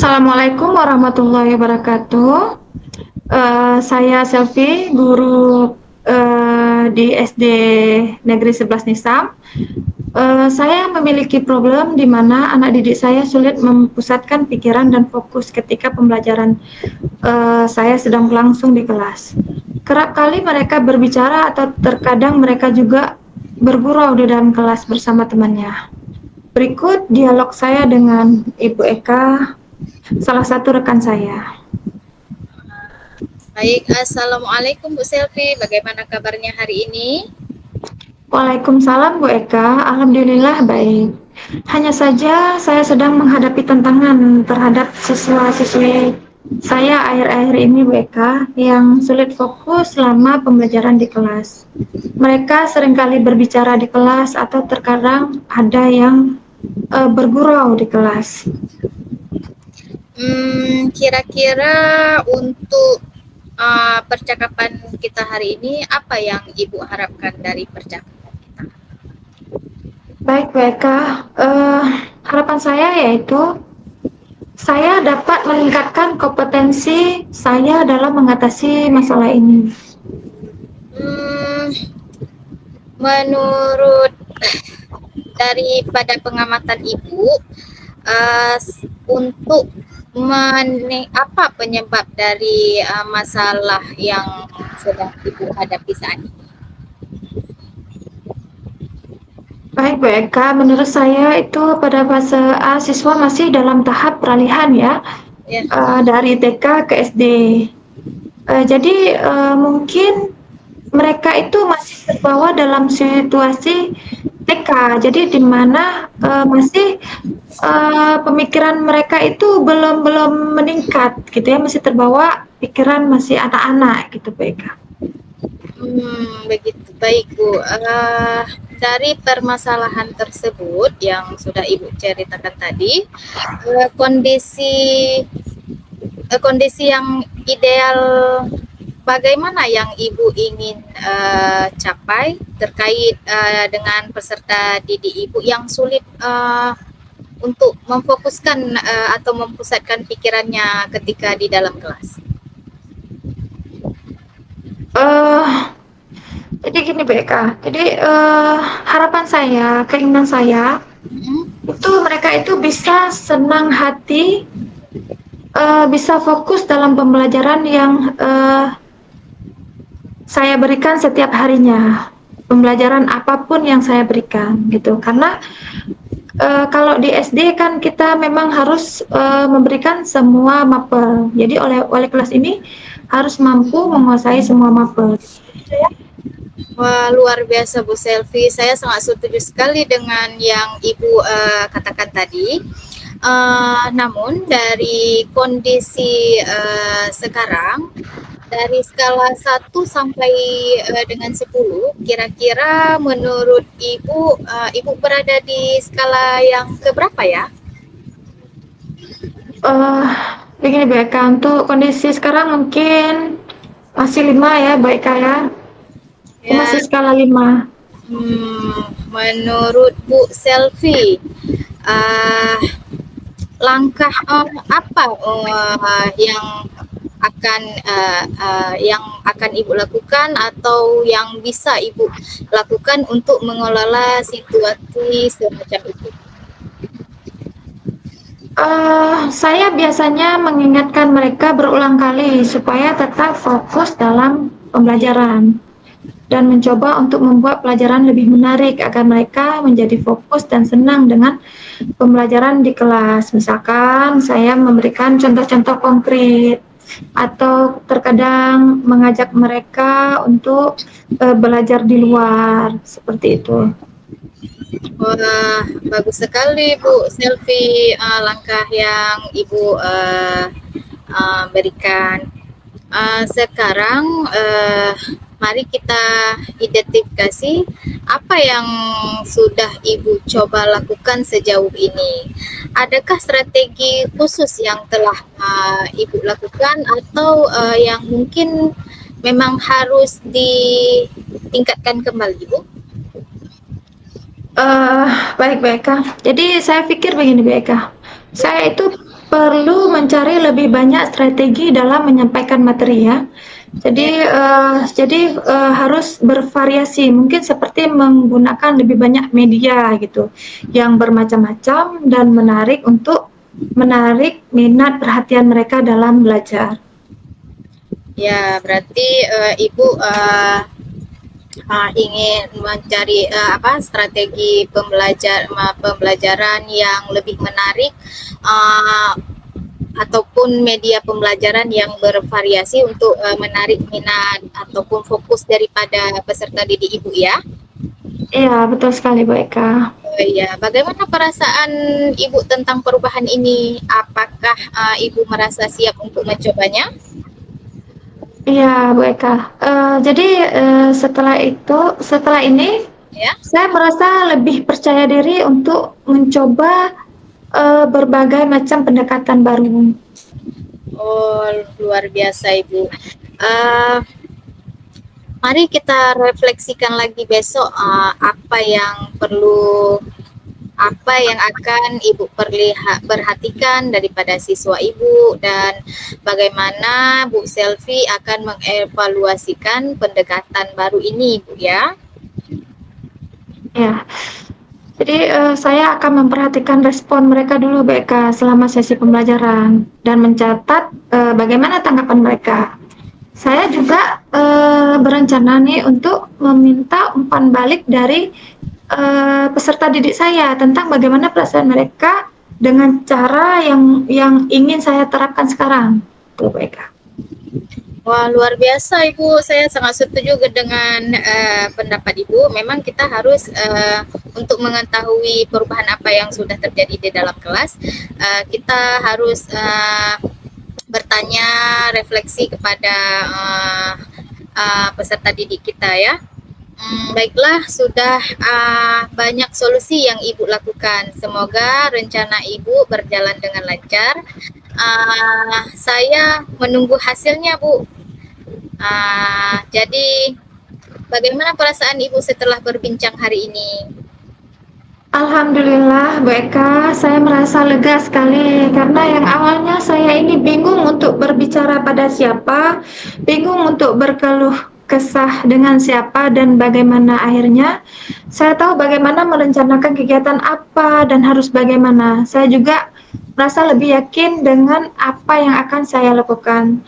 Assalamualaikum warahmatullahi wabarakatuh. Saya Selvi, guru di SD Negeri 11 Nisam. Saya memiliki problem di mana anak didik saya sulit mempusatkan pikiran dan fokus ketika pembelajaran saya sedang berlangsung di kelas. Kerap kali mereka berbicara atau terkadang mereka juga bergurau di dalam kelas bersama temannya. Berikut dialog saya dengan Ibu Eka, salah satu rekan saya. Baik, Assalamualaikum Bu Selvi, bagaimana kabarnya hari ini? Waalaikumsalam Bu Eka, alhamdulillah baik. Hanya saja saya sedang menghadapi tantangan terhadap siswa-siswi saya akhir-akhir ini Bu Eka yang sulit fokus selama pembelajaran di kelas. Mereka seringkali berbicara di kelas atau terkadang ada yang bergurau di kelas. Kira-kira untuk percakapan kita hari ini, apa yang Ibu harapkan dari percakapan kita? Baik Bu Eka, harapan saya yaitu saya dapat meningkatkan kompetensi saya dalam mengatasi masalah ini. Menurut daripada pengamatan Ibu, untuk apa penyebab dari masalah yang sedang Ibu hadapi saat ini? Baik Bu Eka, menurut saya itu pada fase A siswa masih dalam tahap peralihan ya, dari TK ke SD. Jadi mungkin mereka itu masih terbawa dalam situasi TK, jadi di mana masih pemikiran mereka itu belum meningkat gitu ya, masih terbawa pikiran masih anak-anak gitu Bu Eka. Begitu, baik Bu. Dari permasalahan tersebut yang sudah Ibu ceritakan tadi, kondisi yang ideal bagaimana yang Ibu ingin capai terkait dengan peserta didik Ibu yang sulit untuk memfokuskan atau mempusatkan pikirannya ketika di dalam kelas? Jadi gini Bu Eka, jadi harapan saya, keinginan saya itu mereka itu bisa senang hati, bisa fokus dalam pembelajaran yang saya berikan setiap harinya, pembelajaran apapun yang saya berikan gitu. Karena kalau di SD kan kita memang harus memberikan semua mapel, jadi oleh kelas ini harus mampu menguasai semua mapel. Wah, luar biasa Bu Selvi, saya sangat setuju sekali dengan yang Ibu katakan tadi. Namun dari kondisi sekarang, dari skala 1 sampai dengan 10, kira-kira menurut Ibu, Ibu berada di skala yang keberapa ya? Begini Bu Eka, untuk kondisi sekarang mungkin masih 5 ya Bu Eka ya. Masih skala 5. Menurut Bu Selvi, langkah apa yang akan Ibu lakukan atau yang bisa Ibu lakukan untuk mengelola situasi semacam itu? Saya biasanya mengingatkan mereka berulang kali supaya tetap fokus dalam pembelajaran dan mencoba untuk membuat pelajaran lebih menarik agar mereka menjadi fokus dan senang dengan pembelajaran di kelas. Misalkan saya memberikan contoh-contoh konkret atau terkadang mengajak mereka untuk belajar di luar seperti itu. Wah, bagus sekali Bu Selvi, langkah yang Ibu berikan. Sekarang mari kita identifikasi apa yang sudah Ibu coba lakukan sejauh ini. Adakah strategi khusus yang telah Ibu lakukan atau yang mungkin memang harus ditingkatkan kembali, Bu? Baik, Mbak Eka. Jadi saya pikir begini, Mbak Eka. Saya itu perlu mencari lebih banyak strategi dalam menyampaikan materi ya. Ya. Jadi harus bervariasi. Mungkin seperti menggunakan lebih banyak media gitu, yang bermacam-macam dan menarik untuk menarik minat perhatian mereka dalam belajar. Ya, berarti Ibu ingin mencari strategi pembelajaran yang lebih menarik ataupun media pembelajaran yang bervariasi untuk menarik minat ataupun fokus daripada peserta didik Ibu ya. Iya, betul sekali, Bu Eka. Ya, bagaimana perasaan Ibu tentang perubahan ini? Apakah Ibu merasa siap untuk mencobanya? Iya, Bu Eka. Setelah ini, Ya. saya merasa lebih percaya diri untuk mencoba berbagai macam pendekatan baru. Oh, luar biasa Ibu. Mari kita refleksikan lagi besok apa yang akan Ibu perhatikan daripada siswa Ibu dan bagaimana Bu Selvi akan mengevaluasikan pendekatan baru ini, Bu ya. Ya, jadi saya akan memperhatikan respon mereka dulu, Bu Eka, selama sesi pembelajaran dan mencatat bagaimana tanggapan mereka. Saya juga berencana nih untuk meminta umpan balik dari peserta didik saya tentang bagaimana perasaan mereka dengan cara yang ingin saya terapkan sekarang. Tuh, Bu Eka. Wah, luar biasa Ibu. Saya sangat setuju dengan pendapat Ibu. Memang kita harus untuk mengetahui perubahan apa yang sudah terjadi di dalam kelas, kita harus bertanya, refleksi kepada peserta didik kita ya. Baiklah, sudah banyak solusi yang Ibu lakukan. Semoga rencana Ibu berjalan dengan lancar. Saya menunggu hasilnya, Bu. Jadi, bagaimana perasaan Ibu setelah berbincang hari ini? Alhamdulillah, Bu Eka, saya merasa lega sekali karena yang awalnya saya ini bingung untuk berbicara pada siapa, bingung untuk berkeluh kesah dengan siapa dan bagaimana akhirnya saya tahu bagaimana merencanakan kegiatan apa dan harus bagaimana. Saya juga merasa lebih yakin dengan apa yang akan saya lakukan.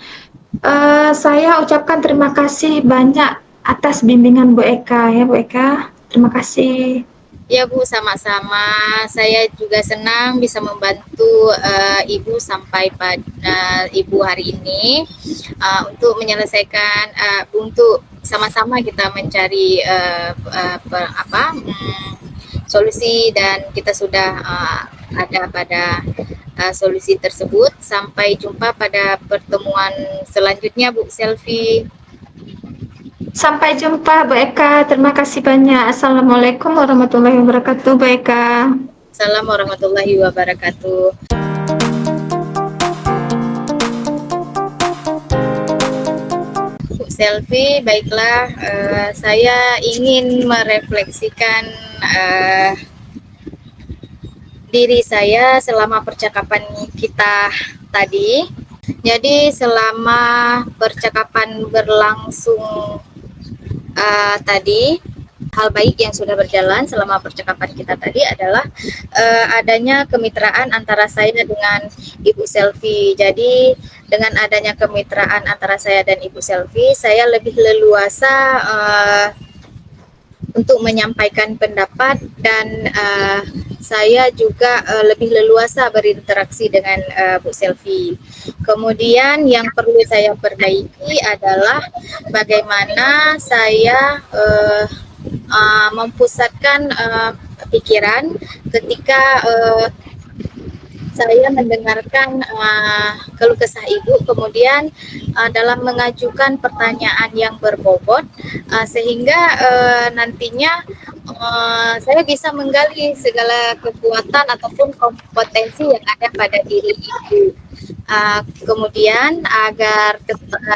Saya ucapkan terima kasih banyak atas bimbingan Bu Eka ya, Bu Eka. Terima kasih. Ya Bu, sama-sama. Saya juga senang bisa membantu Ibu sampai pada Ibu hari ini untuk menyelesaikan, untuk sama-sama kita mencari solusi dan kita sudah ada pada solusi tersebut. Sampai jumpa pada pertemuan selanjutnya Bu Selvi. Sampai jumpa Bu Eka, terima kasih banyak. Assalamualaikum warahmatullahi wabarakatuh Bu Eka. Assalamualaikum warahmatullahi wabarakatuh. Bu Selvi, baiklah, saya ingin merefleksikan diri saya selama percakapan kita tadi. Jadi selama percakapan berlangsung tadi, hal baik yang sudah berjalan selama percakapan kita tadi adalah adanya kemitraan antara saya dengan Ibu Selvi. Jadi dengan adanya kemitraan antara saya dan Ibu Selvi, saya lebih leluasa untuk menyampaikan pendapat dan saya juga lebih leluasa berinteraksi dengan Bu Selvi. Kemudian yang perlu saya perbaiki adalah bagaimana saya mempusatkan pikiran ketika saya mendengarkan keluh kesah ibu, kemudian dalam mengajukan pertanyaan yang berbobot, sehingga nantinya saya bisa menggali segala kekuatan ataupun kompetensi yang ada pada diri ibu. Kemudian agar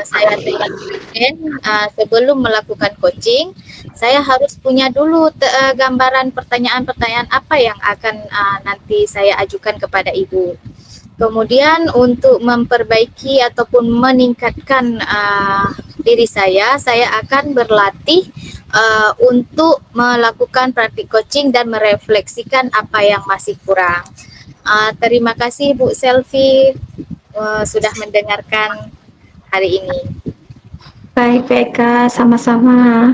saya tetap konsisten, sebelum melakukan coaching, saya harus punya dulu gambaran pertanyaan-pertanyaan apa yang akan nanti saya ajukan kepada ibu. Kemudian untuk memperbaiki ataupun meningkatkan diri saya akan berlatih untuk melakukan praktik coaching dan merefleksikan apa yang masih kurang. Terima kasih Bu Selvi sudah mendengarkan hari ini. Baik, Kak, sama-sama.